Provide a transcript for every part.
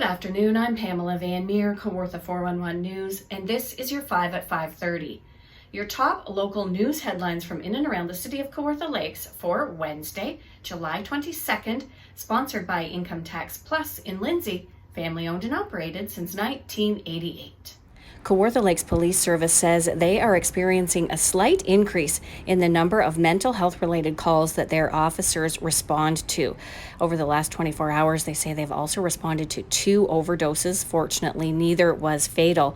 afternoon, I'm Pamela Van Meer, Kawartha 411 News, and this is your 5 at 5:30. Your top local news headlines from in and around the City of Kawartha Lakes for Wednesday, July 22nd, sponsored by Income Tax Plus in Lindsay, family owned and operated since 1988. Kawartha Lakes Police Service says they are experiencing a slight increase in the number of mental health-related calls that their officers respond to. Over the last 24 hours, they say they've also responded to 2 overdoses. Fortunately, neither was fatal.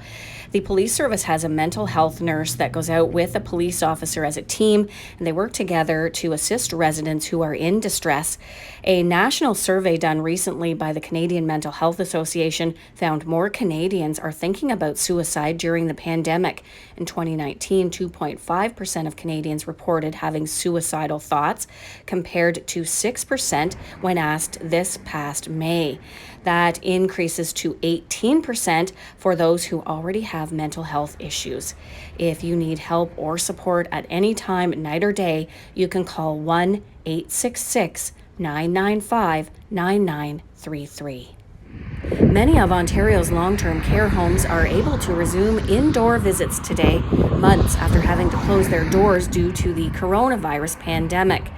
The police service has a mental health nurse that goes out with a police officer as a team, and they work together to assist residents who are in distress. A national survey done recently by the Canadian Mental Health Association found more Canadians are thinking about suicide during the pandemic. In 2019, 2.5% of Canadians reported having suicidal thoughts, compared to 6% when asked this past May. That increases to 18% for those who already have mental health issues. If you need help or support at any time, night or day, you can call 1-866-995-9933. Many of Ontario's long-term care homes are able to resume indoor visits today, months after having to close their doors due to the coronavirus pandemic.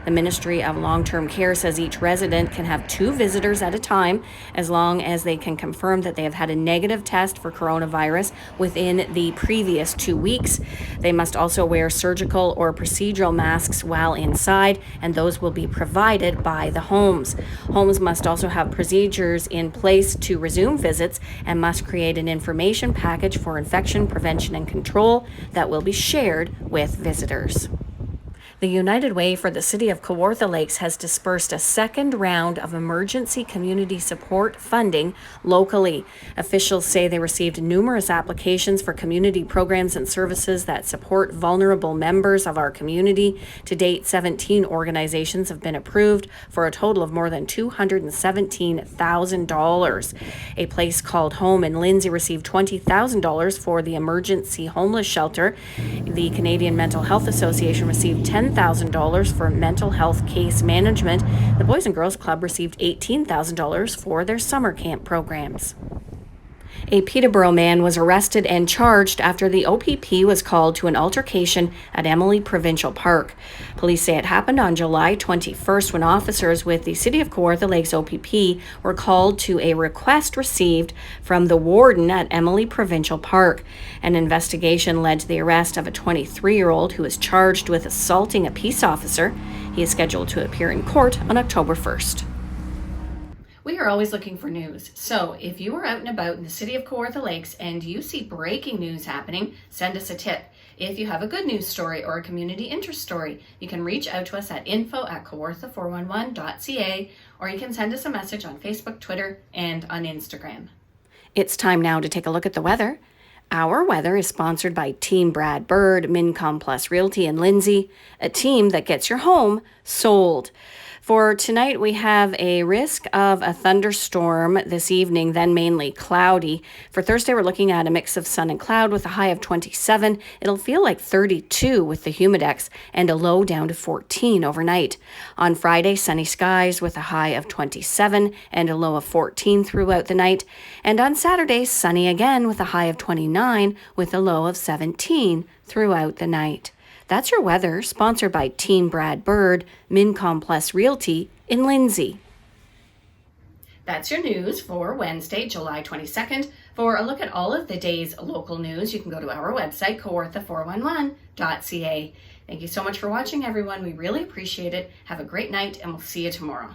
The Ministry of Long-Term Care says each resident can have 2 visitors at a time as long as they can confirm that they have had a negative test for coronavirus within the previous 2 weeks. They must also wear surgical or procedural masks while inside, and those will be provided by the homes. Homes must also have procedures in place to resume visits and must create an information package for infection prevention and control that will be shared with visitors. The United Way for the City of Kawartha Lakes has dispersed a second round of emergency community support funding locally. Officials say they received numerous applications for community programs and services that support vulnerable members of our community. To date, 17 organizations have been approved for a total of more than $217,000. A place called Home in Lindsay received $20,000 for the emergency homeless shelter. The Canadian Mental Health Association received $10,000 for mental health case management. The Boys and Girls Club received $18,000 for their summer camp programs. A Peterborough man was arrested and charged after the OPP was called to an altercation at Emily Provincial Park. Police say it happened on July 21st when officers with the City of Kawartha Lakes OPP were called to a request received from the warden at Emily Provincial Park. An investigation led to the arrest of a 23-year-old who is charged with assaulting a peace officer. He is scheduled to appear in court on October 1st. We are always looking for news, so if you are out and about in the City of Kawartha Lakes and you see breaking news happening, send us a tip. If you have a good news story or a community interest story, you can reach out to us at info@kawartha411.ca, or you can send us a message on Facebook, Twitter, and on Instagram. It's time now to take a look at the weather. Our weather is sponsored by Team Brad Bird, Mincom Plus Realty in Lindsay, a team that gets your home sold. For tonight, we have a risk of a thunderstorm this evening, then mainly cloudy. For Thursday, we're looking at a mix of sun and cloud with a high of 27. It'll feel like 32 with the humidex and a low down to 14 overnight. On Friday, sunny skies with a high of 27 and a low of 14 throughout the night. And on Saturday, sunny again with a high of 29 with a low of 17 throughout the night. That's your weather, sponsored by Team Brad Bird, Mincom Plus Realty in Lindsay. That's your news for Wednesday, July 22nd. For a look at all of the day's local news, you can go to our website, kawartha411.ca. Thank you so much for watching, everyone. We really appreciate it. Have a great night, and we'll see you tomorrow.